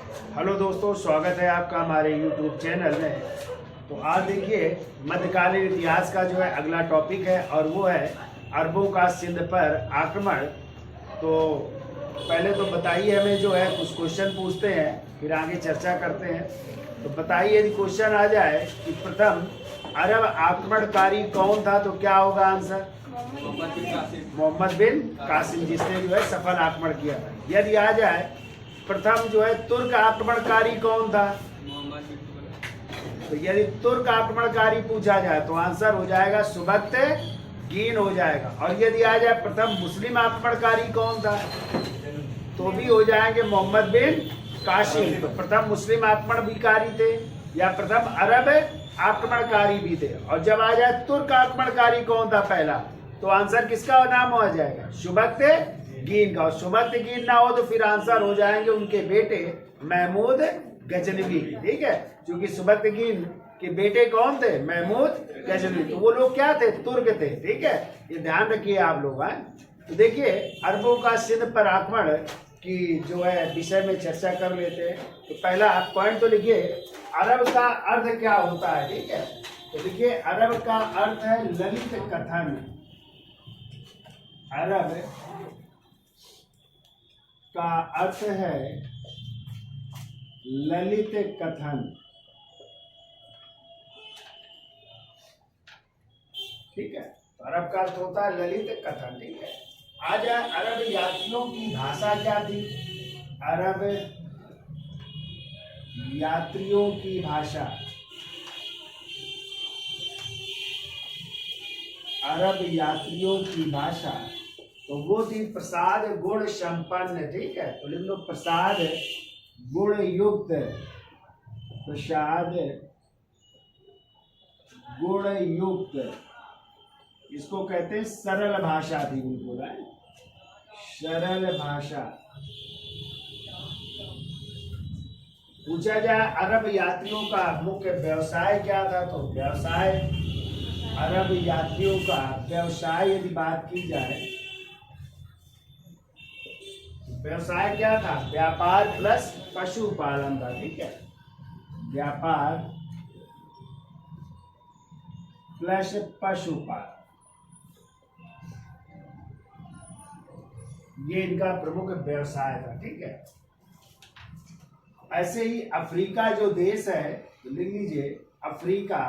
Hello दोस्तों, स्वागत है आपका हमारे YouTube चैनल में। तो आज देखिए मध्यकालीन इतिहास का जो है अगला टॉपिक है और वो है अरबों का सिंध पर आक्रमण। तो पहले तो बताइए, हमें जो है कुछ क्वेश्चन पूछते हैं, फिर आगे चर्चा करते हैं। तो बताइए, यदि क्वेश्चन आ जाए कि प्रथम अरब आक्रमणकारी कौन था तो क्या होगा आंसर? मोहम्मद बिन कासिम, जिसने जो है सफल आक्रमण किया था। यदि आ जाए प्रथम जो है तुर्क आक्रमणकारी कौन था, तो यदि तुर्क आक्रमणकारी पूछा जाए तो आंसर हो जाएगा सुबक्तगीन हो जाएगा। और यदि आ जाए प्रथम मुस्लिम आक्रमणकारी कौन था तो भी हो जाएंगे मोहम्मद बिन कासिम। तो प्रथम मुस्लिम आक्रमणकारी थे या प्रथम अरब आक्रमणकारी भी थे। और जब आ जाए तुर्क आक्रमणकारी कौन था पहला, तो आंसर किसका नाम हो जाएगा? सुबक्तगीन का। और सुबक्तगीन ना हो तो फिर आंसर हो जाएंगे उनके बेटे महमूद गजनवी। ठीक है, क्योंकि सुबक्तगीन के बेटे कौन थे? महमूद गजनवी। तो वो लोग क्या थे? तुर्क थे। ठीक है, ये ध्यान रखिए आप लोग। तो देखिए, अरबों का सिंध पर आक्रमण की जो है विषय में चर्चा कर लेते हैं। तो पहला पॉइंट तो लिखिए, अरब का अर्थ क्या होता है। ठीक है, तो देखिए अरब का अर्थ है ललित कथन। अरब का अर्थ है ललित कथन। ठीक है, तो अरब का अर्थ होता है ललित कथन। ठीक है, आज अरब यात्रियों की भाषा क्या थी? अरब यात्रियों की भाषा, अरब यात्रियों की भाषा तो वो थी प्रसाद गुण संपन्न। ठीक है, तो लिख लो प्रसाद गुण युक्त। प्रसाद गुण युक्त, इसको कहते हैं सरल भाषा थी बिल्कुल, है सरल भाषा। पूछा जाए अरब यात्रियों का मुख्य व्यवसाय क्या था, तो व्यवसाय, अरब यात्रियों का व्यवसाय यदि बात की जाए, व्यवसाय क्या था? व्यापार प्लस पशुपालन था। ठीक है, व्यापार प्लस पशुपालन, ये इनका प्रमुख व्यवसाय था। ठीक है, ऐसे ही अफ्रीका जो देश है, तो लिख लीजिए अफ्रीका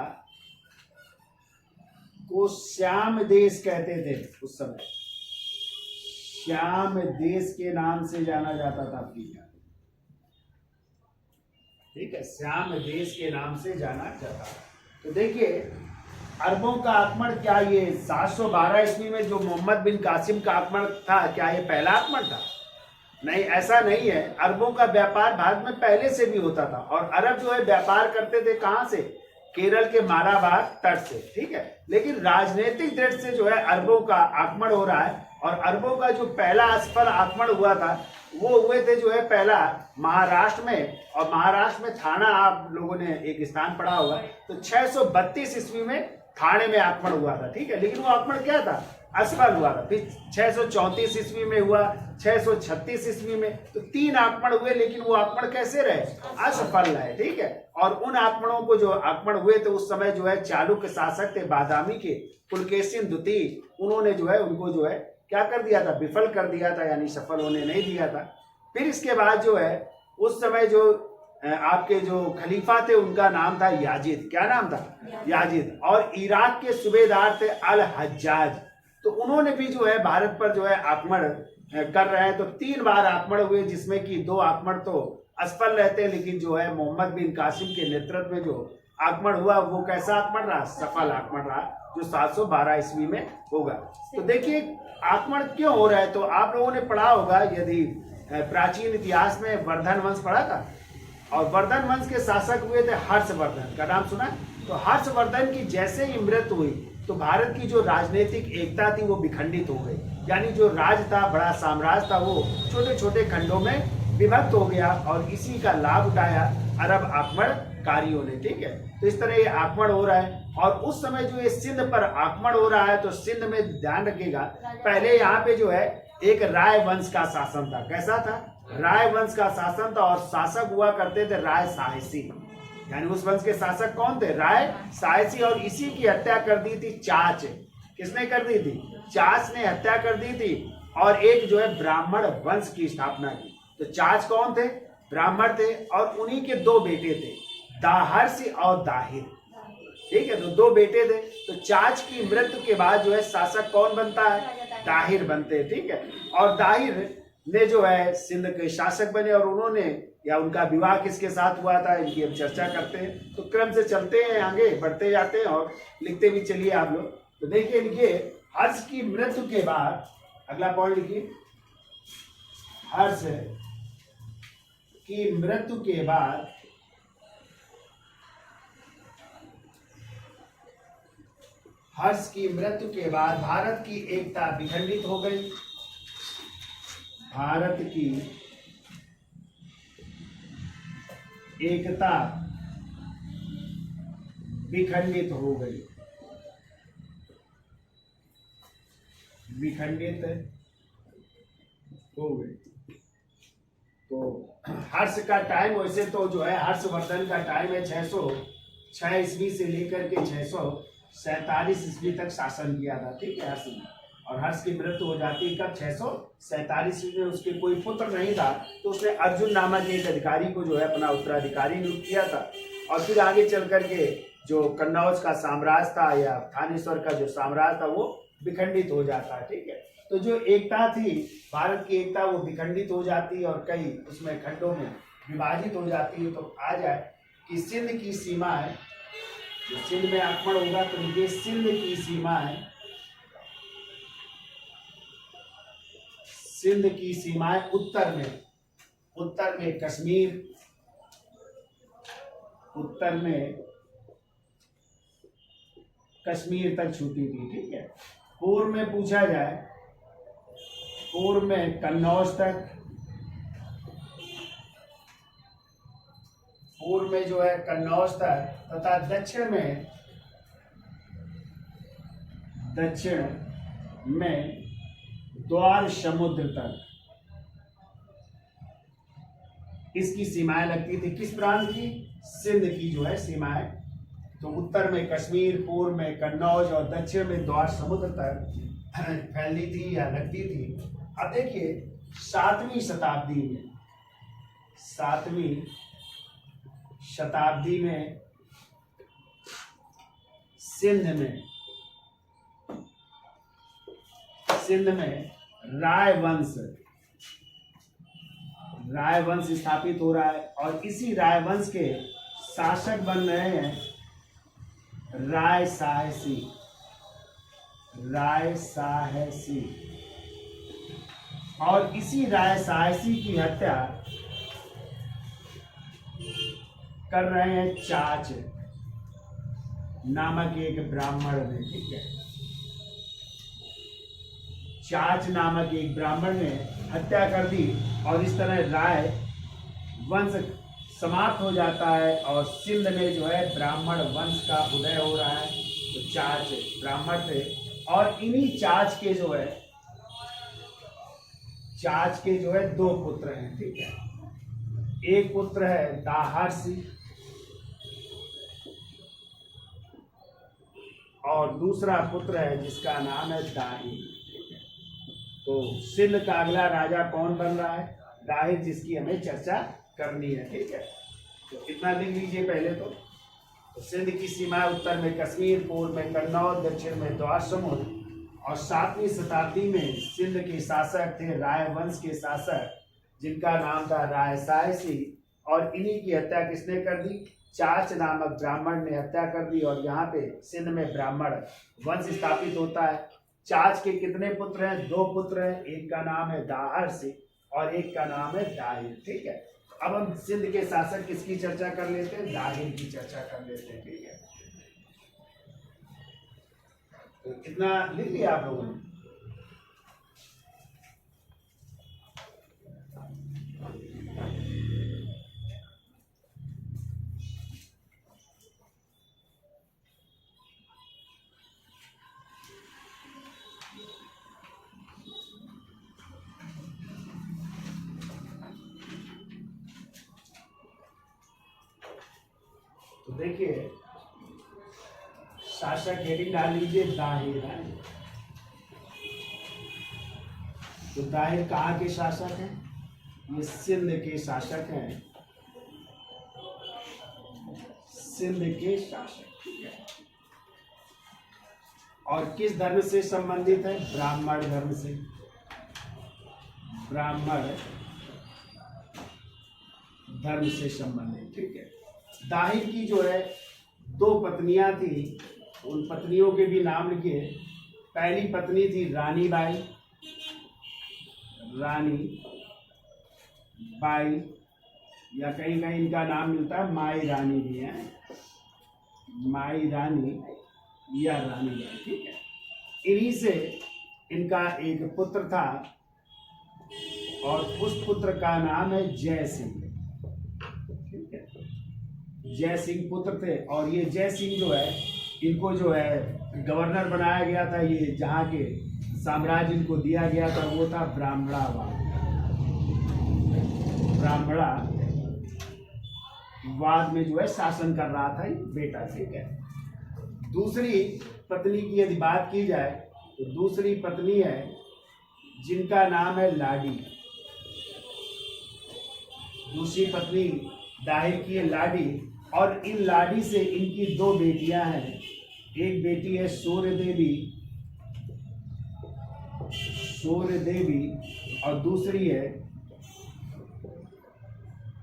को श्याम देश कहते थे उस समय। श्याम देश के नाम से जाना जाता था अफ्रीका। ठीक है, श्याम देश के नाम से जाना जाता। तो देखिए अरबों का आक्रमण, क्या ये 712 ईस्वी में जो मोहम्मद बिन कासिम का आक्रमण था, क्या ये पहला आक्रमण था? नहीं, ऐसा नहीं है। अरबों का व्यापार भारत में पहले से भी होता था। और अरब जो है व्यापार करते थे कहां से? केरल के मालाबार तट से। ठीक है, लेकिन राजनीतिक दृष्टि से जो है अरबों का आक्रमण हो रहा है। और अरबों का जो पहला असफल आक्रमण हुआ था वो हुए थे जो है पहला महाराष्ट्र में। और महाराष्ट्र में थाना, आप लोगों ने एक स्थान पढ़ा होगा, तो 632 ईस्वी में थाने में आक्रमण हुआ था। ठीक है, लेकिन वो आक्रमण क्या था? असफल हुआ था। फिर 634 ईस्वी में हुआ, 636 ईस्वी में, तो 3 आक्रमण हुए, लेकिन वो आक्रमण कैसे रहे? असफल रहे। ठीक है, और उन आक्रमणों को जो आक्रमण हुए थे उस समय जो है चालुक्य शासक थे बादामी के पुलकेशिन द्वितीय, उन्होंने जो है उनको जो है क्या कर दिया था? विफल कर दिया था, यानी सफल होने नहीं दिया था। फिर इसके बाद जो है उस समय जो आपके जो खलीफा थे उनका नाम था याजिद। क्या नाम था? याजिद। और इराक के सूबेदार थे अल हज्जाज। तो उन्होंने भी जो है भारत पर जो है आक्रमण कर रहे हैं। तो 3 बार आक्रमण हुए, जिसमें कि 2 आक्रमण तो असफल रहते हैं, लेकिन जो है मोहम्मद बिन कासिम के नेतृत्व में जो आक्रमण हुआ वो कैसा आक्रमण रहा? सफल आक्रमण रहा, जो 712 ईस्वी में होगा। तो देखिए आक्रमण क्यों हो रहा है, तो आप लोगों ने पढ़ा होगा, यदि प्राचीन इतिहास में वर्धन वंश पढ़ा था, और वर्धन वंश के शासक हुए थे हर्षवर्धन। का नाम सुना? तो हर्षवर्धन की जैसे ही मृत्यु हुई तो भारत की जो राजनीतिक एकता थी वो विखंडित हो गई। यानी जो राज था, बड़ा साम्राज्य था, वो छोटे छोटे खंडों में विभक्त हो गया। और इसी का लाभ उठाया अरब आक्रमणकारियों ने। ठीक है, तो इस तरह ये आक्रमण हो रहा है। और उस समय जो ये सिंध पर आक्रमण हो रहा है, तो सिंध में ध्यान रखिएगा, पहले यहाँ पे जो है एक राय वंश का शासन था। कैसा था? राय वंश का शासन था और शासक हुआ करते थे राय साहसी, यानी उस वंश के शासक कौन थे? राय साहसी। और इसी की हत्या कर दी थी चाच। किसने कर दी थी? चाच ने हत्या कर दी थी और एक जो है ब्राह्मण वंश की स्थापना की। तो चाच कौन थे? ब्राह्मण थे और उन्हीं के दो बेटे थे, दाहर्ष और दाहिर। ठीक है, तो दो बेटे थे। तो चाच की मृत्यु के बाद जो है शासक कौन बनता है? दाहिर बनते हैं। ठीक है, और दाहिर ने जो है सिंध के शासक बने और उन्होंने या उनका विवाह किसके साथ हुआ था, इनकी हम चर्चा करते हैं। तो क्रम से चलते हैं, आगे बढ़ते जाते हैं और लिखते भी चलिए आप लोग। तो देखिए लिखिए, हर्ष की मृत्यु के बाद, अगला पॉइंट लिखिए, हर्ष की मृत्यु के बाद हर्ष की मृत्यु के बाद भारत की एकता विखंडित हो गई। भारत की एकता विखंडित हो गई। विखंडित हो गई। तो हर्ष का टाइम वैसे तो जो है हर्षवर्धन का टाइम है 606 ईस्वी से लेकर के 647 ईस्वी तक शासन किया था। ठीक है, हर्ष ने। और हर्ष की मृत्यु हो जाती है कब? 647 ईस्वी में। उसके कोई पुत्र नहीं था तो उसने अर्जुन नामक एक अधिकारी को जो है अपना उत्तराधिकारी नियुक्त किया था। और फिर आगे चल करके जो कन्नौज का साम्राज्य था या थानेश्वर का जो साम्राज्य था वो विखंडित हो जाता है। ठीक है, तो जो एकता थी, भारत की एकता, वो विखंडित हो जाती है और कई उसमें खंडों में विभाजित हो जाती है। तो आ जाए कि सिंध की सीमा है, जो सिंध में आक्रमण होगा तो ये सिंध की सीमा है। सिंध की सीमाएं उत्तर में कश्मीर, उत्तर में कश्मीर तक छूटी थी। ठीक है, पूर्व में पूछा जाए, पूर्व में कन्नौज तक, पूर्व में जो है कन्नौज तक, तथा दक्षिण में द्वार समुद्र तक इसकी सीमाएं लगती थी। किस प्रांत की? सिंध की जो है सीमाएं। तो उत्तर में कश्मीर, पूर्व में कन्नौज और दक्षिण में द्वार समुद्र तक फैली थी या लगती थी। अब देखिए 7वीं शताब्दी में सिंध में राय वंश स्थापित हो रहा है और इसी राय वंश के शासक बन रहे हैं राय साहसी। और इसी राय साहसी की हत्या कर रहे हैं चाच नामक एक ब्राह्मण ने। ठीक है, चाच नामक एक ब्राह्मण ने हत्या कर दी और इस तरह राय वंश समाप्त हो जाता है और सिंध में जो है ब्राह्मण वंश का उदय हो रहा है। तो चाच ब्राह्मण थे और इन्हीं चाच के जो है दो पुत्र हैं। ठीक है, एक पुत्र है दाहर्षि और दूसरा पुत्र है जिसका नाम है दाहिर। तो सिंध का अगला राजा कौन बन रहा है? दाहिर, जिसकी हमें चर्चा करनी है। ठीक है, तो इतना लिख लीजिए पहले तो सिंध की सीमा उत्तर में कश्मीर, पूर्व में कन्नौज, दक्षिण में द्वार समुद्र। और 7वीं शताब्दी में सिंध के शासक थे राय वंश के शासक, जिनका नाम था राय साहसी। और इन्हीं की हत्या किसने कर दी? चाच नामक ब्राह्मण ने हत्या कर दी और यहाँ पे सिंध में ब्राह्मण वंश स्थापित होता है। चाच के कितने पुत्र हैं? दो पुत्र हैं, एक का नाम है दाहर्षि और एक का नाम है दाहिर। ठीक है, अब हम सिंध के शासक किसकी चर्चा कर लेते हैं? दाहिर की चर्चा कर लेते हैं। ठीक है, तो कितना लिख लिया आप लोगों ने? देखिए शासक हेडिंग डाल लीजिए दाहिर है। तो दाहिर कहाँ के शासक हैं? ये सिंध के शासक हैं, सिंध के शासक। ठीक है, और किस धर्म से संबंधित है? ब्राह्मण धर्म से, ब्राह्मण धर्म से संबंधित। ठीक है, दाहिर की जो है 2 पत्नियां थी, उन पत्नियों के भी नाम लिखिए। पहली पत्नी थी रानी बाई, रानी बाई, या कहीं कहीं इनका नाम मिलता है माई रानी भी है, माई रानी या रानी बाई। ठीक है, इन्हीं से इनका एक पुत्र था और उस पुत्र का नाम है जय सिंह। ठीक है, जय सिंह पुत्र थे, और ये जय सिंह जो है इनको जो है गवर्नर बनाया गया था। ये जहाँ के साम्राज्य इनको दिया गया था वो था ब्राह्मणावाद, ब्राह्मणावाद में जो है शासन कर रहा था ये बेटा। ठीक है, दूसरी पत्नी की यदि बात की जाए तो दूसरी पत्नी है जिनका नाम है लाडी। दूसरी पत्नी दाहिर की है लाडी, और इन लाडी से इनकी 2 बेटियां हैं। एक बेटी है सूर्य देवी और दूसरी है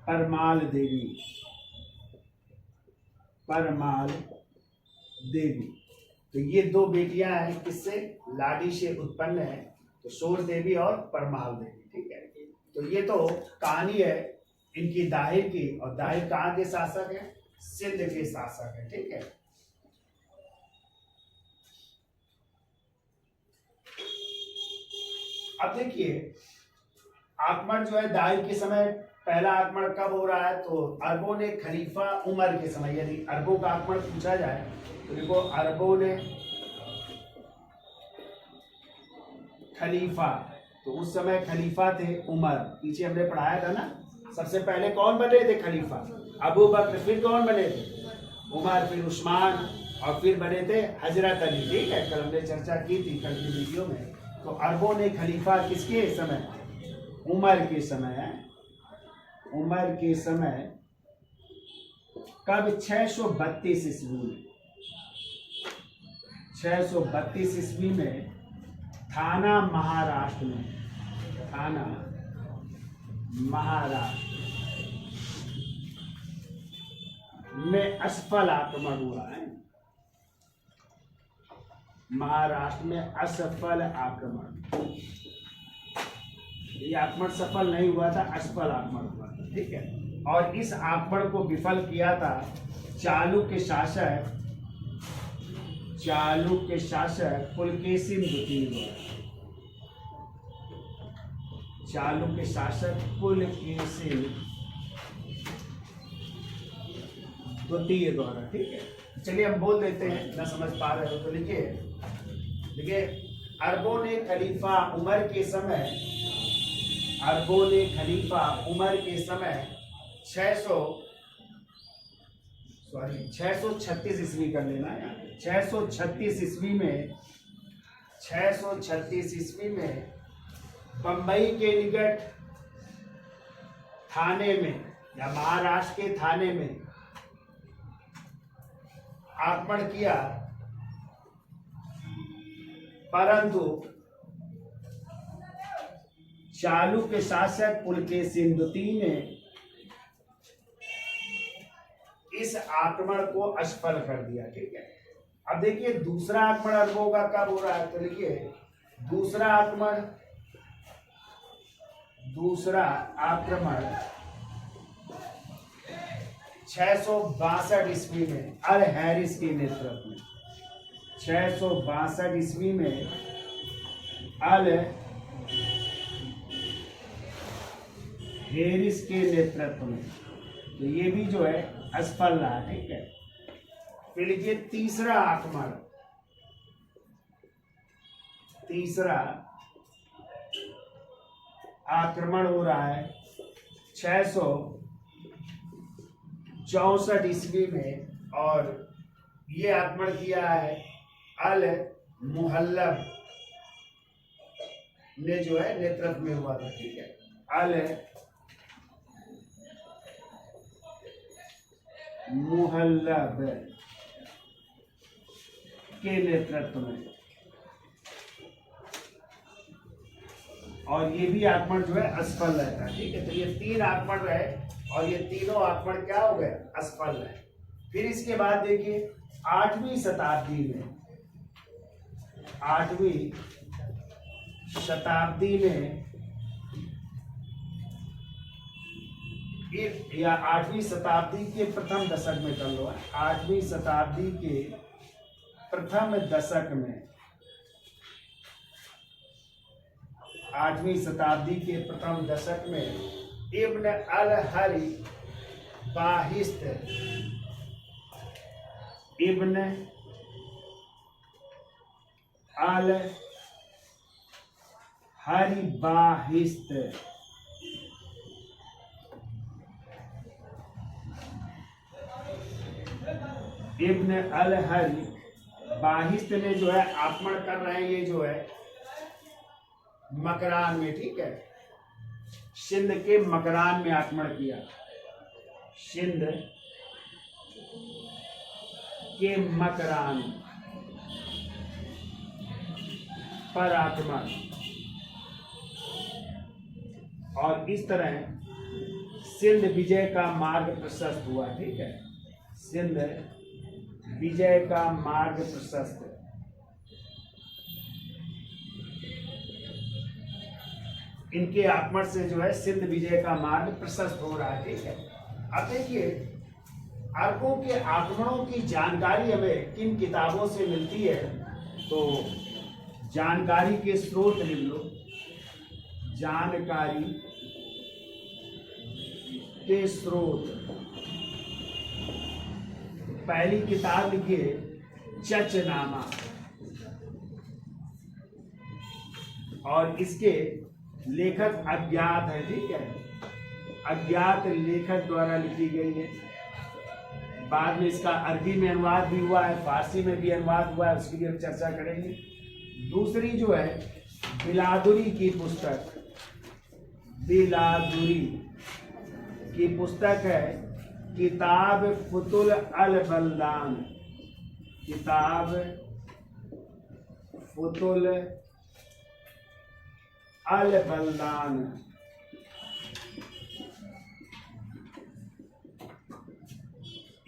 परमाल देवी। तो ये 2 बेटियां हैं, किससे? लाडी से उत्पन्न है, तो सूर्य देवी और परमाल देवी। ठीक है, तो ये तो कहानी है इनकी दाहिर की। और दाहिर कहाँ के शासक है? सिंध के शासक है। ठीक है, अब देखिए आक्रमण जो है दाहिर के समय, पहला आक्रमण कब हो रहा है? तो अरबों ने खलीफा उमर के समय, यदि अरबों का आक्रमण पूछा जाए तो देखो अरबों ने खलीफा, तो उस समय खलीफा थे उमर। पीछे हमने पढ़ाया था ना, सबसे पहले कौन बने थे खलीफा? अबू बकर, फिर कौन बने थे? उमर, फिर उस्मान, और फिर बने थे हजरत अली। ठीक है, कल हमने चर्चा की थी कल की वीडियो में। तो अरबों ने खलीफा किसके समय? उमर के समय है, उमर के समय। कब? 632 ईस्वी में। 632 ईस्वी में थाना महाराष्ट्र में, थाना महाराष्ट्र में असफल आक्रमण हुआ है। महाराष्ट्र में असफल आक्रमण, ये आक्रमण सफल नहीं हुआ था, असफल आक्रमण हुआ था। ठीक है, और इस आक्रमण को विफल किया था चालुक्य शासक पुलकेशिन द्वितीय द्वारा। चालुक्य शासक पुलकेशिन द्वितीय द्वारा। ठीक है, चलिए हम बोल देते हैं, ना समझ पा रहे हो तो लिखिए। देखिए अरबों ने खलीफा उमर के समय, अरबों ने खलीफा उमर के समय 636 ईस्वी कर लेना है, 636 ईस्वी में, 636 ईस्वी में बंबई के निकट थाने में या महाराष्ट्र के थाने में आक्रमण किया, परंतु चालुक्य शासक पुलकेशिन द्वितीय ने इस आक्रमण को असफल कर दिया। ठीक है, अब देखिए दूसरा आक्रमण अरबों का कब हो रहा है? तो लिखिए दूसरा आक्रमण 662 ईस्वी में अल हैरिस के नेतृत्व में, 662 ईस्वी में अल हैरिस के नेतृत्व में। तो ये भी जो है असफल रहा। ठीक है, फिर लिखिए तीसरा आक्रमण हो रहा है 664 ईस्वी में, और ये आक्रमण किया है अल मुहल्लब ने जो है नेतृत्व में हुआ था, ठीक है। अल मुहल्लब के नेतृत्व में, और ये भी आक्रमण जो है असफल रहता, ठीक है। तो ये 3 आक्रमण रहे और ये तीनों आक्रमण क्या हो गए, असफल रहे। फिर इसके बाद देखिए 8वीं शताब्दी में, 8वीं शताब्दी में या 8वीं शताब्दी के प्रथम दशक में कर लो, 8वीं शताब्दी के प्रथम दशक में, 8वीं शताब्दी के प्रथम दशक में इब्न अल हरी बाहिस्त, इब्न अल हरी बाहिस्त इब्न अल हरी बाहिस्त ने जो है आक्रमण कर रहे हैं, ये जो है मकरान में, ठीक है। सिंध के मकरान में आक्रमण किया, सिंध के मकरान पर आक्रमण, और इस तरह सिंध विजय का मार्ग प्रशस्त हुआ, ठीक है। सिंध विजय का मार्ग प्रशस्त, इनके आक्रमण से जो है सिंध विजय का मार्ग प्रशस्त हो रहा है, ठीक है। अब देखिए अरबों के आक्रमणों की जानकारी हमें किन किताबों से मिलती है, तो जानकारी के स्रोत लिख लो, जानकारी के स्रोत। पहली किताब लिखिए चचनामा, और इसके लेखक अज्ञात है, ठीक है। अज्ञात लेखक द्वारा लिखी गई है। बाद में इसका अरबी में अनुवाद भी हुआ है, फारसी में भी अनुवाद हुआ है, उसकी भी हम चर्चा करेंगे। दूसरी जो है बिलादुरी की पुस्तक, बिलादुरी की पुस्तक है किताब फुतुल अल बल्दान, किताब फुतुल अल बल्दान।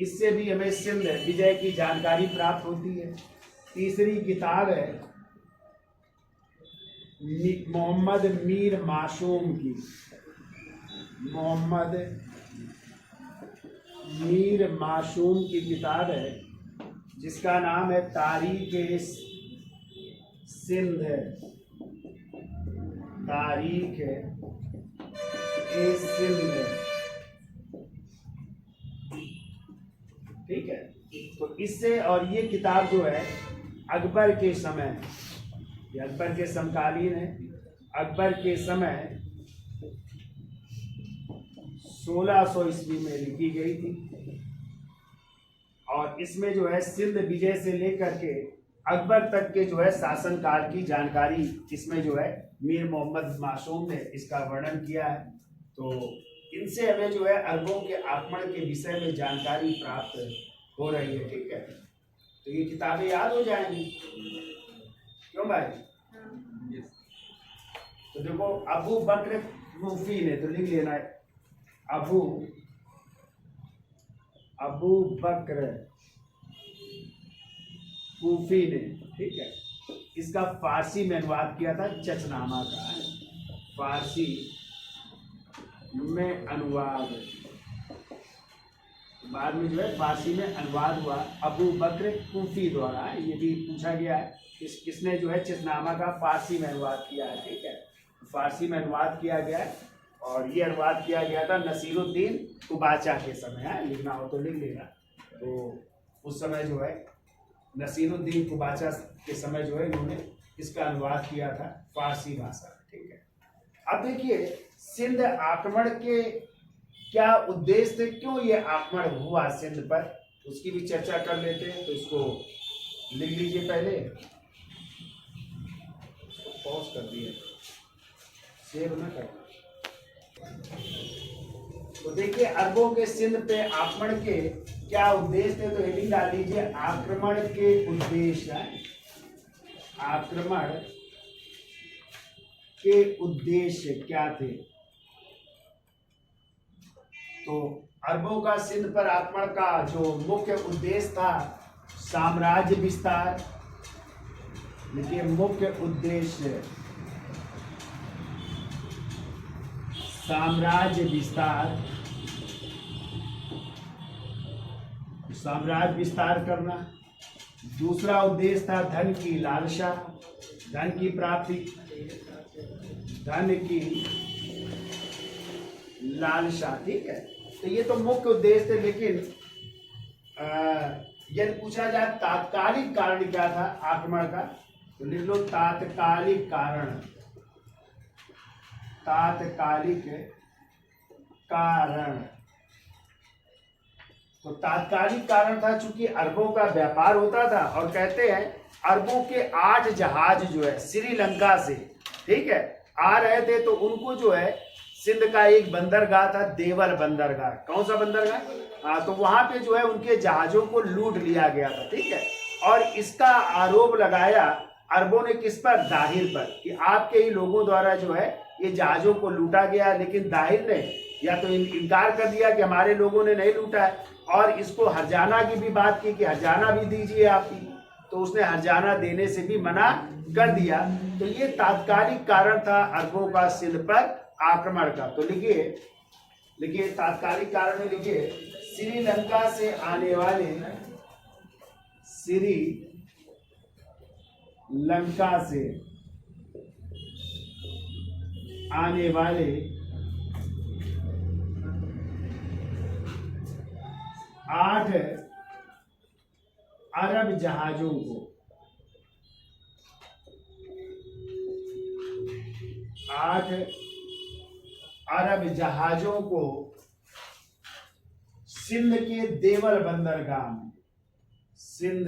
इससे भी हमें सिंध विजय की जानकारी प्राप्त होती है। तीसरी किताब है मोहम्मद मीर मासूम की, मोहम्मद मीर मासूम की किताब है, जिसका नाम है तारीख सिंध, तारीख सिंध, ठीक है। तो इससे, और ये किताब जो है अकबर के समय, ये अकबर के समकालीन है, अकबर के समय 1600 ईस्वी में लिखी गई थी, और इसमें जो है सिंध विजय से लेकर के अकबर तक के जो है शासनकाल की जानकारी इसमें जो है मीर मोहम्मद मासूम ने इसका वर्णन किया है। तो इनसे हमें जो है अरबों के आक्रमण के विषय में जानकारी प्राप्त हो रही है, ठीक है। तो ये किताबें याद हो जाएंगी, क्यों भाई? तो देखो अबू बकर कूफी ने, तो लिख लेना है अबू बकर कूफी ने, ठीक है। इसका फारसी में अनुवाद किया था, चचनामा का है, फारसी में अनुवाद, बाद में जो है फारसी में अनुवाद हुआ अबू बकर कूफी द्वारा। ये भी पूछा गया है किसने जो है चचनामा का फारसी में अनुवाद किया है, ठीक है। फारसी में अनुवाद किया गया है, और ये अनुवाद किया गया था नसीरुद्दीन कुबाचा के समय है, लिखना हो तो लिख लेना। तो उस समय जो है नसीरुद्दीन कुबाचा के समय जो है इन्होंने इसका अनुवाद किया था फारसी भाषा, ठीक है। अब देखिए सिंध आक्रमण के क्या उद्देश्य थे, क्यों ये आक्रमण हुआ सिंध पर, उसकी भी चर्चा कर लेते हैं। तो इसको लिख लीजिए पहले, पॉज कर दिए, सेव ना करना। तो देखिए अरबों के सिंध पे आक्रमण के क्या उद्देश्य थे, तो हेडिंग डाल दीजिए आक्रमण के उद्देश्य। आक्रमण के उद्देश्य क्या थे? तो अरबों का सिंध पर आक्रमण का जो मुख्य उद्देश्य था साम्राज्य विस्तार। देखिए मुख्य उद्देश्य साम्राज्य विस्तार, साम्राज्य विस्तार करना। दूसरा उद्देश्य था धन की लालसा, धन की प्राप्ति, धन की लालसा। ठीक है, तो ये तो मुख्य उद्देश्य थे। लेकिन यदि पूछा जाए तात्कालिक कारण क्या था आक्रमण का, तो लिख लो तात्कालिक कारण। तात्कालिक कारण, तो तात्कालिक कारण था चूंकि अरबों का व्यापार होता था और कहते हैं अरबों के 8 जहाज जो है श्रीलंका से, ठीक है, आ रहे थे। तो उनको जो है सिंध का एक बंदरगाह था, देवल बंदरगाह। कौन सा बंदरगाह? हाँ, तो वहां पे जो है उनके जहाजों को लूट लिया गया था। ठीक है, और इसका आरोप लगाया अरबों ने किस पर? दाहिर पर, कि आपके ही लोगों द्वारा जो है ये जहाजों को लूटा गया। लेकिन दाहिर ने या तो इनकार कर दिया कि हमारे लोगों ने नहीं लूटा है, और इसको हर्जाना की भी बात की कि हर्जाना भी दीजिए आप ही, तो उसने हर्जाना देने से भी मना कर दिया। तो ये तात्कालिक कारण था अरबों का सिंध पर आक्रमण का। तो लिखिए तात्कालिक कारण में लिखिए श्रीलंका से आने वाले, श्रीलंका से आने वाले 8 अरब जहाजों को, 8 अरब जहाजों को सिंध के देवल बंदरगाह में, सिंध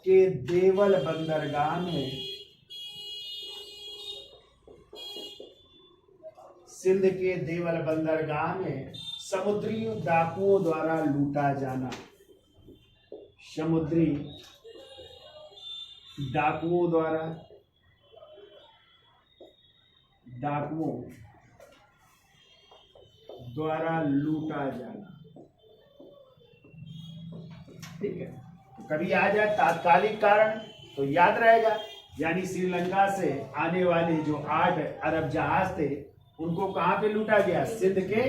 के देवल बंदरगाह में, सिंध के देवल बंदरगाह में समुद्री डाकुओं द्वारा लूटा जाना। समुद्री डाकुओं द्वारा लूटा जाना। ठीक है, तो कभी आ जाए तात्कालिक कारण तो याद रहेगा, यानी श्रीलंका से आने वाले जो 8 अरब जहाज थे उनको कहां पे लूटा गया? सिंध के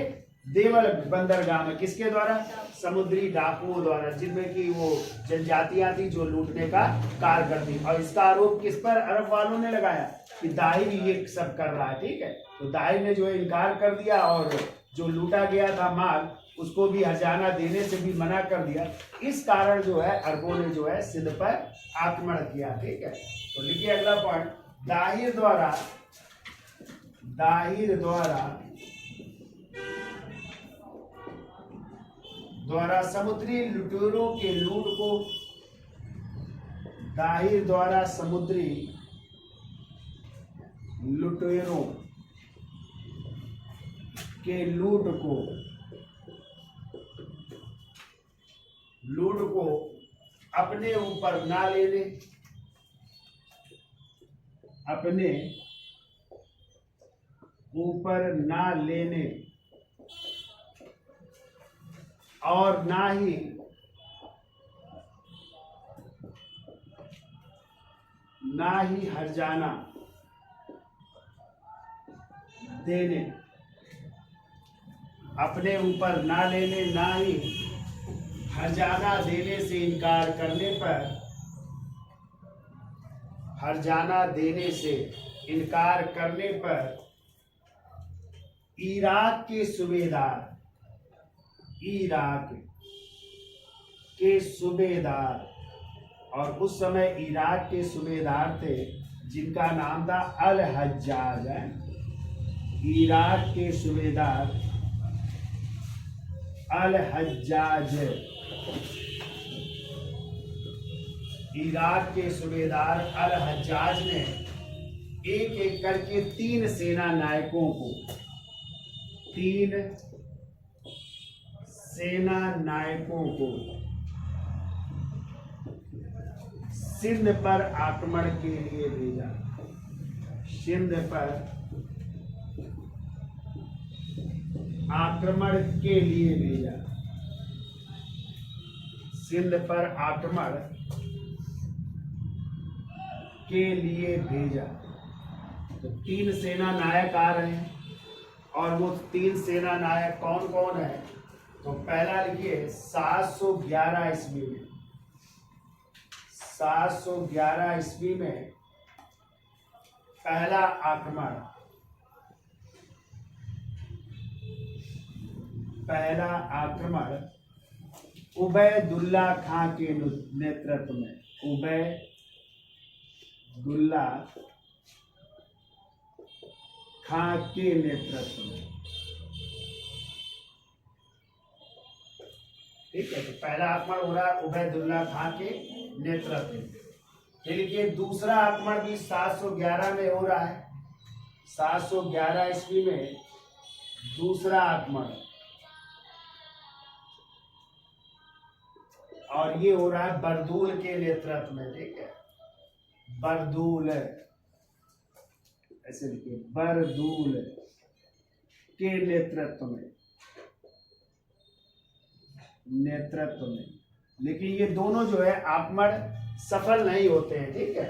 देवल बंदरगाह में। किसके द्वारा? समुद्री डाकुओं द्वारा, जिनमें कि वो जनजातियां थी जो लूटने का कार्य करती। और इसका आरोप किस पर अरब वालों ने लगाया? कि दाहिर ये सब कर रहा है। ठीक है, तो दाहिर ने जो है इनकार कर दिया और जो लूटा गया था माल उसको भी हर्जाना देने से भी मना कर दिया। इस कारण जो है अरबों ने जो है सिंध पर आक्रमण किया। ठीक है, तो लिखिए अगला पॉइंट, दाहिर द्वारा समुद्री लुटेरों के लूट को, दाहिर द्वारा समुद्री लुटेरों के लूट को अपने ऊपर ना लेने, अपने ऊपर ना लेने और ना ही हर्जाना देने, अपने ऊपर ना लेने ना ही हर्जाना देने से इनकार करने पर, हर्जाना देने से इनकार करने पर इराक के सूबेदार, और उस समय इराक के सूबेदार थे जिनका नाम था अल हज्जाज। इराक के सूबेदार अल हज्जाज, इराक के सूबेदार अल हज्जाज ने एक एक करके 3 सेना नायकों को, 3 सेना नायकों को सिंध पर आक्रमण के लिए भेजा। सिंध पर आक्रमण के लिए भेजा। सिंध पर आक्रमण के लिए भेजा। तो 3 सेना नायक आ रहे हैं, और वो 3 सेना नायक कौन कौन है? तो पहला लिखिए 711 ईस्वी में, 711 ईस्वी में पहला आक्रमण, पहला आक्रमण उबैदुल्ला खां के नेतृत्व में, उबैदुल्ला खां के नेतृत्व में। ठीक है, तो पहला आक्रमण हो रहा है उबैदुल्ला खां के नेतृत्व में। फिर ये दूसरा आक्रमण भी 711 में हो रहा है। 711 ईस्वी में दूसरा आक्रमण, और ये हो रहा है बरदूल के नेतृत्व में। ठीक है, बरदूल, ऐसे लिखिए, बरदूल के नेतृत्व में, लेकिन ये दोनों जो है आक्रमण सफल नहीं होते हैं। ठीक है,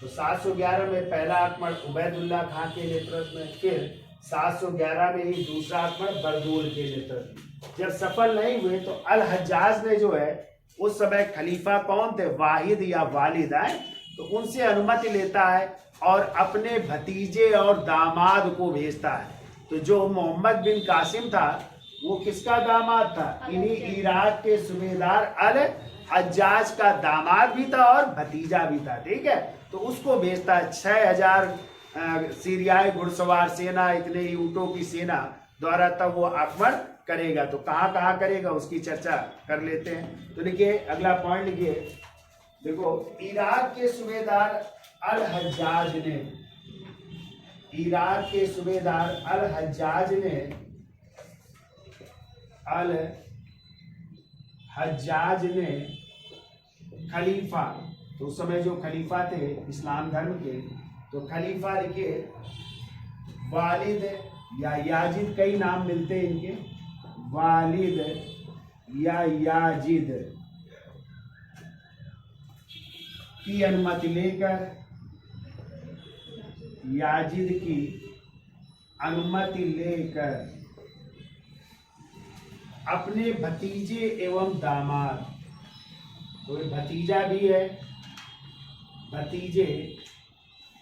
तो 711 में पहला आक्रमण उबैदुल्ला खां के नेतृत्व में, फिर 711 में ही दूसरा आक्रमण बरदूल के नेतृत्व में। जब सफल नहीं हुए तो अल हज्जाज ने जो है, उस समय खलीफा कौन थे? वाहिद या वालिद आए, तो उनसे अनुमति लेता है और अपने भतीजे और दामाद को भेजता है। तो जो मोहम्मद बिन कासिम था वो किसका दामाद था? इन्हीं इराक के सूबेदार अल हज्जाज का दामाद भी था और भतीजा भी था। ठीक है, तो उसको भेजता है। 6000 सीरियाई घुड़सवार सेना, इतने ही ऊँटों की सेना द्वारा तब वो आक्रमण करेगा। तो कहाँ कहाँ करेगा उसकी चर्चा कर लेते हैं। तो देखिए अगला पॉइंट लिखिए, देखो इराक के सूबेदार अल हज्जाज ने, इराक के सूबेदार अल हज्जाज ने, अल हज्जाज ने खलीफा, तो उस समय जो खलीफा थे इस्लाम धर्म के, तो खलीफा लिखिए वालिद या याजिद, कई नाम मिलते हैं इनके, वालिद या याजिद की अनुमति लेकर, याजिद की अनुमति लेकर अपने भतीजे एवं दामाद, कोई भतीजा भी है, भतीजे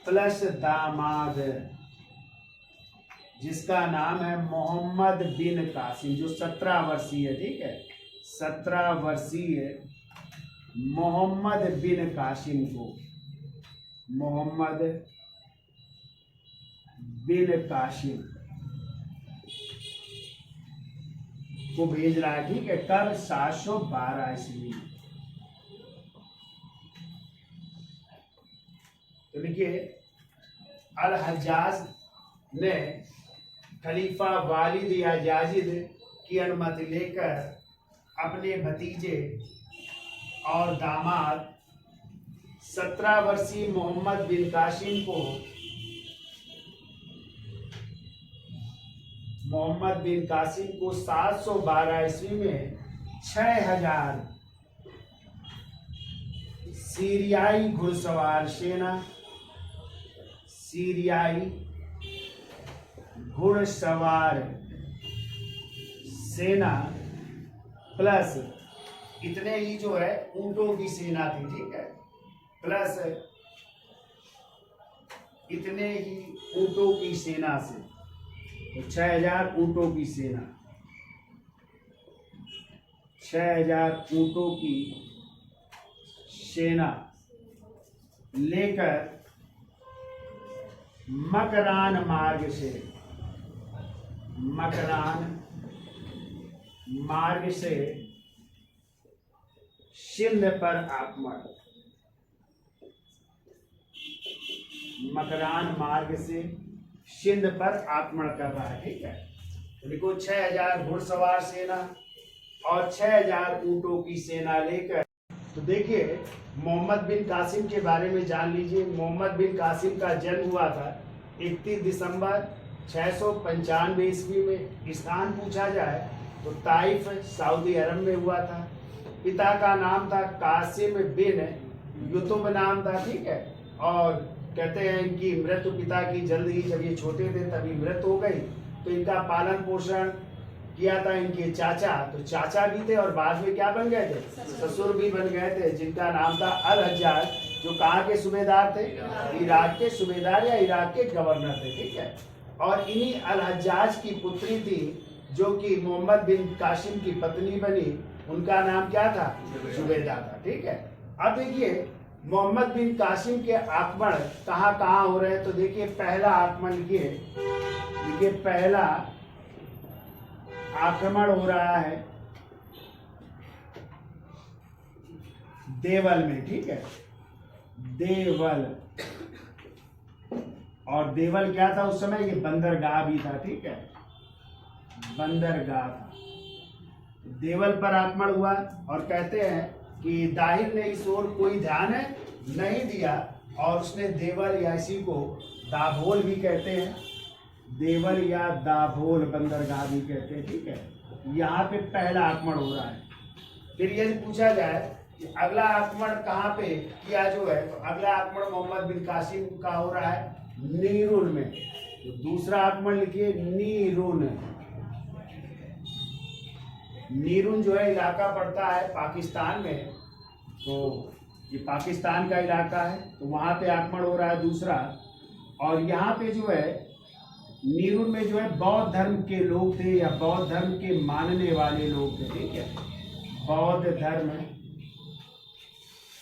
प्लस दामाद, जिसका नाम है मोहम्मद बिन कासिम, जो 17 वर्षीय, ठीक है, 17 वर्षीय मोहम्मद बिन कासिम को, मोहम्मद बिन कासिम को भेज रहा है। ठीक है, कब? 712 ईस्वी। तो देखिए अल हज्जाज ने खलीफा वालिद या याजिद की अनुमति लेकर अपने भतीजे और दामाद 17 वर्षीय मोहम्मद बिन कासिम को, मोहम्मद बिन कासिम को 712 ईस्वी में 6000 सीरियाई घुड़सवार सेना, सीरियाई घुड़सवार सेना प्लस इतने ही जो है ऊंटों की सेना थी। ठीक है, प्लस इतने ही ऊंटों की सेना से, तो 6000 ऊंटों की सेना, 6000 ऊंटों की सेना लेकर मकरान मार्ग से, मकरान मार्ग से सिंध पर आक्रमण, मकरान मार्ग से सिंध पर आक्रमण कर रहा है। ठीक है, तो देखो 6000 घुड़सवार सेना और 6000 ऊंटों की सेना लेकर, तो देखिए मोहम्मद बिन कासिम के बारे में जान लीजिए। मोहम्मद बिन कासिम का जन्म हुआ था 31 दिसंबर 695 ईस्वी में। स्थान पूछा जाए तो ताइफ सऊदी अरब में हुआ था। पिता का नाम था कासिम बिन युतुब नाम था। ठीक है, और कहते हैं इनकी मृत्यु पिता की जल्द ही, जब ये छोटे थे तभी मृत्यु हो गई। तो इनका पालन पोषण किया था इनके चाचा, तो चाचा भी थे और बाद में क्या बन गए थे, ससुर भी बन गए थे, जिनका नाम था अल हज्जाज, जो कहाँ के सूबेदार थे, इराक के सूबेदार या इराक के गवर्नर थे। ठीक है, और इन्हीं अल हज्जाज की पुत्री थी जो कि मोहम्मद बिन कासिम की पत्नी बनी, उनका नाम क्या था, जुबैदा था। ठीक है, अब देखिए मोहम्मद बिन कासिम के आक्रमण कहाँ कहाँ हो रहे हैं। तो देखिए पहला आक्रमण देखिए पहला आक्रमण हो रहा है देवल में। ठीक है, देवल, और देवल क्या था उस समय, ये बंदरगाह भी था। ठीक है, बंदरगाह था। देवल पर आक्रमण हुआ और कहते हैं कि दाहिर ने इस ओर कोई ध्यान नहीं दिया और उसने देवल या इसी को दाभोल भी कहते हैं, देवल या दाभोल बंदरगाह भी कहते हैं। ठीक है, यहाँ पे पहला आक्रमण हो रहा है। फिर यदि पूछा जाए कि अगला आक्रमण कहाँ पे किया जो है, तो अगला आक्रमण मोहम्मद बिन कासिम का हो रहा है नीरुल में। तो दूसरा आक्रमण लिखिए नीरुन। नीरुन जो है इलाका पड़ता है पाकिस्तान में, तो ये पाकिस्तान का इलाका है, तो वहाँ पे आक्रमण हो रहा है दूसरा। और यहाँ पे जो है नीरुन में जो है बौद्ध धर्म के लोग थे या बौद्ध धर्म के मानने वाले लोग थे। ठीक है, बौद्ध धर्म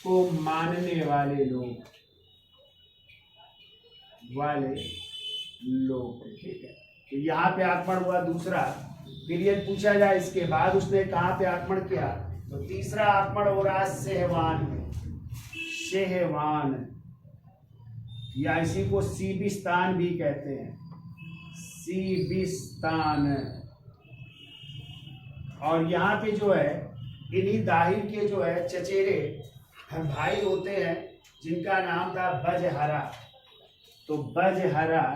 को मानने वाले लोग थे। ठीक है, तो यहाँ पे आक्रमण हुआ दूसरा। फिर ये पूछा जाए इसके बाद उसने कहाँ पे आक्रमण किया, तो तीसरा आक्रमण हो रहा है सेहवान में। सेहवान या इसी को सीबिस्तान भी कहते हैं, सीबिस्तान। और यहाँ पे जो है इन्हीं दाहिर के जो है चचेरे भाई होते हैं जिनका नाम था बजहरा। तो बजहरा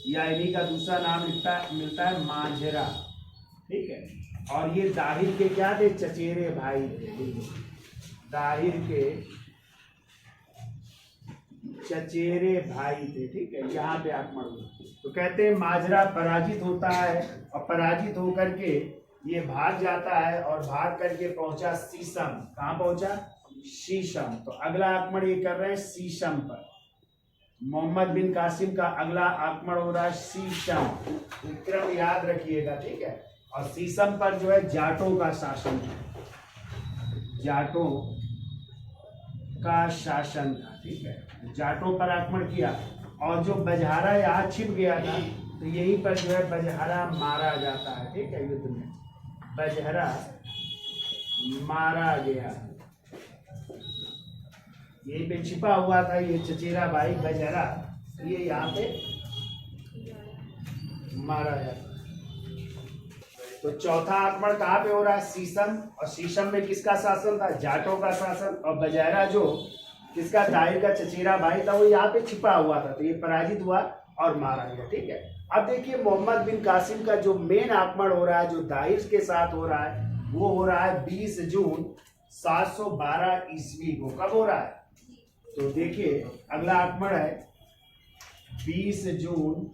या इन्हीं का दूसरा नाम मिलता है मांझरा। ठीक है, और ये दाहिर के क्या थे, चचेरे भाई थे। दाहिर के चचेरे भाई थे। ठीक है, यहाँ पे आक्रमण हुआ। तो कहते हैं माजरा पराजित होता है और पराजित होकर के ये भाग जाता है और भाग करके पहुंचा शीशम। कहाँ पहुंचा, शीशम। तो अगला आक्रमण ये कर रहे हैं शीशम पर। मोहम्मद बिन कासिम का अगला आक्रमण हो रहा है शीशम। क्रम याद रखिएगा। ठीक है, और शीशम पर जो है जाटों का शासन था, जाटों का शासन था। ठीक है, जाटों पर आक्रमण किया और जो बजहारा यहाँ छिप गया था, तो यहीं पर जो है बजहारा मारा जाता है। ठीक है, युद्ध में बजहरा मारा गया। यहीं पे छिपा हुआ था ये चचेरा भाई बजहरा, ये यहाँ पे मारा जाता। तो चौथा आक्रमण कहाँ पे हो रहा है, शीशम। और शीशम में किसका शासन था, जाटों का शासन। और बजहरा जो किसका, दाहिर का चचेरा भाई था, वो यहाँ पे छिपा हुआ था, तो ये पराजित हुआ और मारा गया। ठीक है, अब देखिए मोहम्मद बिन कासिम का जो मेन आक्रमण हो रहा है, जो दाहिर के साथ हो रहा है, वो हो रहा है 20 जून 712 ईस्वी को। कब हो रहा है, तो देखिए अगला आक्रमण है 20 जून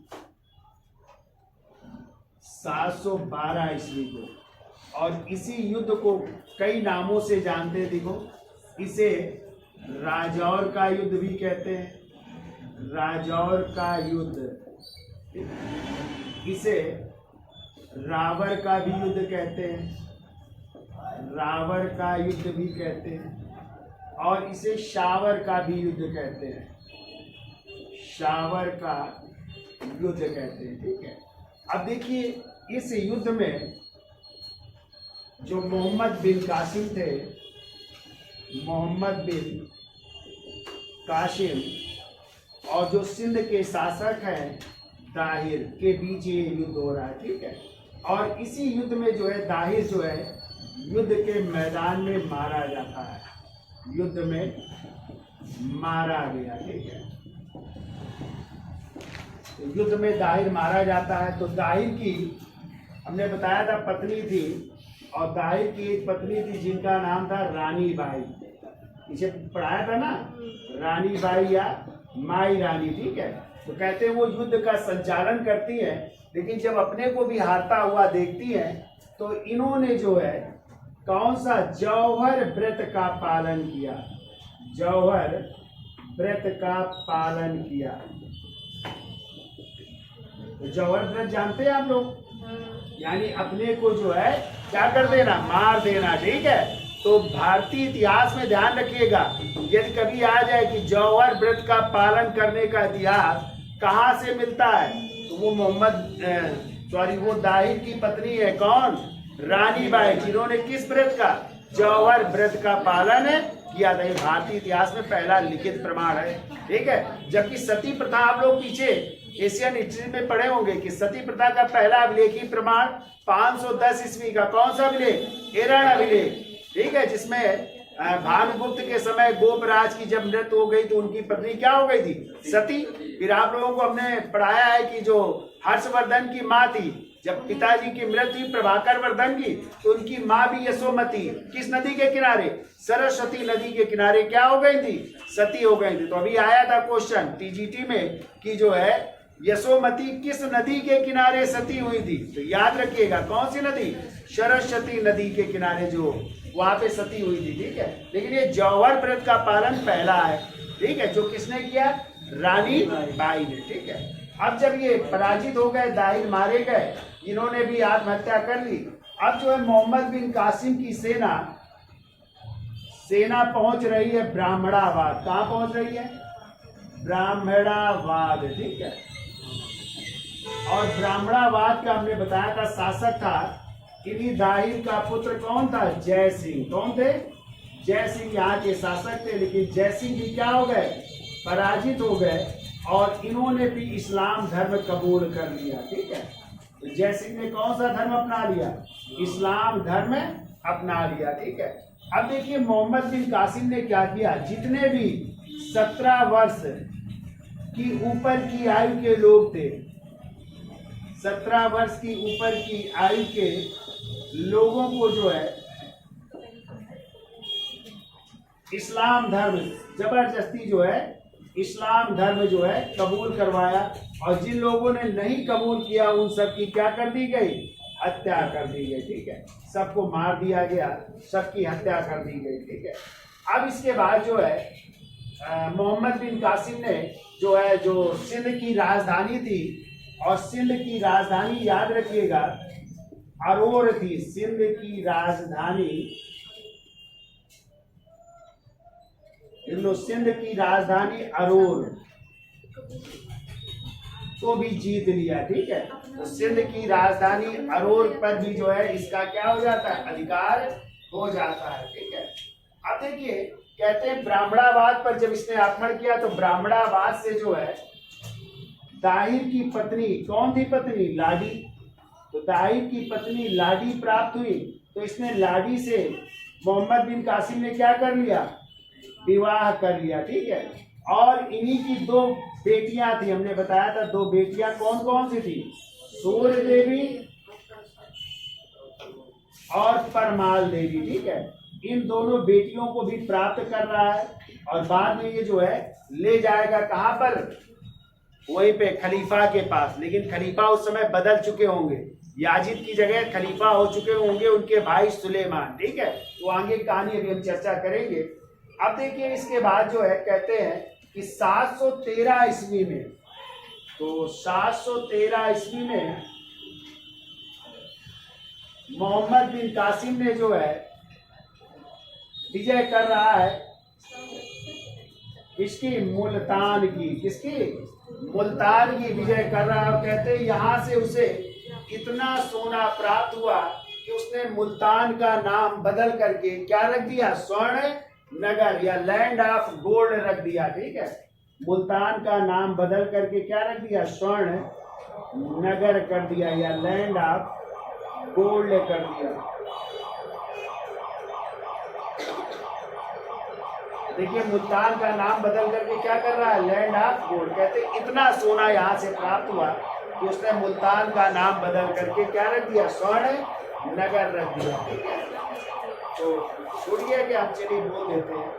712 ईस्वी को। और इसी युद्ध को कई नामों से जानते। देखो, इसे राजौर का युद्ध भी कहते हैं, राजौर का युद्ध। इसे रावर का भी युद्ध कहते हैं, रावर का युद्ध भी कहते हैं। और इसे शावर का भी युद्ध कहते हैं, शावर का युद्ध कहते हैं। ठीक है, अब देखिए इस युद्ध में जो मोहम्मद बिन कासिम थे, मोहम्मद बिन कासिम और जो सिंध के शासक हैं दाहिर के बीच ये युद्ध हो रहा है, ठीक है। और इसी युद्ध में जो है दाहिर जो है युद्ध के मैदान में मारा जाता है, युद्ध में मारा गया, ठीक है। तो युद्ध में दाहिर मारा जाता है। तो दाहिर की हमने बताया था पत्नी थी, और दाहिर की एक पत्नी थी जिनका नाम था रानी बाई, इसे पढ़ाया था ना, रानी बाई या माई रानी, ठीक है। तो कहते हैं वो युद्ध का संचालन करती है, लेकिन जब अपने को भी हारता हुआ देखती है तो इन्होंने जो है कौन सा जौहर व्रत का पालन किया, जौहर व्रत का पालन किया। तो जौहर व्रत जानते हैं आप लोग, यानी अपने को जो है क्या कर देना, मार देना, ठीक है। तो भारतीय इतिहास में ध्यान रखिएगा, यदि कभी आ जाए कि जौहर व्रत का पालन करने का इतिहास कहाँ से मिलता है, तो वो वो दाहिर की पत्नी है, कौन, रानी बाई, जिन्होंने किस व्रत का, जौहर व्रत का पालन किया था। ये भारतीय इतिहास में पहला लिखित प्रमाण है, ठीक है। जबकि सती प्रथा आप लोग पीछे एशियन हिस्ट्री में पढ़े होंगे कि सती प्रथा का पहला अभिलेखी प्रमाण 510 ईस्वी का कौन सा अभिलेख, एरण अभिलेख, ठीक है, जिसमें भानुगुप्त के समय गोपराज की जब मृत्यु हो गई तो उनकी पत्नी क्या हो गई थी, सती। फिर आप लोगों को हमने पढ़ाया है कि जो हर्षवर्धन की माँ थी, जब पिताजी की मृत्यु हुई प्रभाकर वर्धन की, तो उनकी माँ भी यशोमती किस नदी के किनारे, सरस्वती नदी के किनारे क्या हो गई थी, सती हो गई थी। तो अभी आया था क्वेश्चन टीजीटी में कि जो है यशोमती किस नदी के किनारे सती हुई थी, तो याद रखिएगा कौन सी नदी, सरस्वती नदी के किनारे जो वहां पे सती हुई थी, ठीक है। लेकिन ये जौहर व्रत का पालन पहला है, ठीक है, जो किसने किया, रानी बाई ने, ठीक है। अब जब ये पराजित हो गए, दाहिर मारे गए, इन्होंने भी आत्महत्या कर ली। अब जो है मोहम्मद बिन कासिम की सेना पहुंच रही है ब्राह्मणाबाद। कहाँ पहुंच रही है, ब्राह्मणाबाद, ठीक है। और ब्राह्मणाबाद का हमने बताया था शासक था, इन्हीं दाहिर का पुत्र कौन था, जय सिंह। कौन थे, जय सिंह यहाँ के शासक थे। लेकिन जय सिंह भी क्या हो गए, पराजित हो गए, और इन्होंने भी इस्लाम धर्म कबूल कर लिया, ठीक है। तो जय सिंह ने कौन सा धर्म अपना लिया, इस्लाम धर्म अपना लिया, ठीक है। अब देखिए मोहम्मद बिन कासिम ने क्या किया, जितने भी 17 वर्ष की ऊपर की आयु के लोग थे, 17 वर्ष की ऊपर की आयु के लोगों को जो है इस्लाम धर्म जबरदस्ती जो है इस्लाम धर्म जो है कबूल करवाया, और जिन लोगों ने नहीं कबूल किया उन सब की क्या कर दी गई, हत्या कर दी गई, ठीक है। सबको मार दिया गया, सबकी हत्या कर दी गई, ठीक है। अब इसके बाद जो है मोहम्मद बिन कासिम ने जो है जो सिंध की राजधानी थी, और सिंध की राजधानी याद रखिएगा अरोर थी, सिंध की राजधानी, सिंध की राजधानी अरोर को भी जीत लिया, ठीक है। तो सिंध की राजधानी अरोर पर भी जो है इसका क्या हो जाता है, अधिकार हो जाता है, ठीक है। अब देखिए कहते हैं ब्राह्मणाबाद पर जब इसने आक्रमण किया तो ब्राह्मणाबाद से जो है दाहिर की पत्नी, कौन थी पत्नी, लाडी, तो दाहिर की पत्नी लाडी प्राप्त हुई। तो इसने लाडी से मोहम्मद बिन कासिम ने क्या कर लिया, विवाह कर लिया, ठीक है। और इन्हीं की 2 बेटियां थी, हमने बताया था 2 बेटियां कौन कौन सी थी, सूर्य देवी और परमाल देवी, ठीक है। इन दोनों बेटियों को भी प्राप्त कर रहा है, और बाद में ये जो है ले जाएगा कहाँ पर, वहीं पे खलीफा के पास। लेकिन खलीफा उस समय बदल चुके होंगे, याजिद की जगह खलीफा हो चुके होंगे उनके भाई सुलेमान, ठीक है। तो आगे कहानी अभी हम चर्चा करेंगे। अब देखिए इसके बाद जो है कहते हैं कि 713 ईस्वी में, तो 713 ईस्वी में मोहम्मद बिन कासिम ने जो है विजय कर रहा है इसकी मुल्तान की, किसकी, मुल्तान की विजय कर रहा है। और कहते हैं यहाँ से उसे इतना सोना प्राप्त हुआ कि उसने मुल्तान का नाम बदल करके क्या रख दिया, स्वर्ण नगर या लैंड ऑफ गोल्ड रख दिया। ठीक है, मुल्तान का नाम बदल करके क्या रख दिया, स्वर्ण नगर कर दिया या लैंड ऑफ गोल्ड कर दिया। देखिए मुल्तान का नाम बदल करके क्या कर रहा है, लैंड ऑफ गोल्ड। कहते इतना सोना यहाँ से प्राप्त हुआ कि उसने मुल्तान का नाम बदल करके क्या रख दिया, स्वर्ण नगर रख दिया। ठीक है, तो छोड़िए कि हम चलिए बोल देते हैं।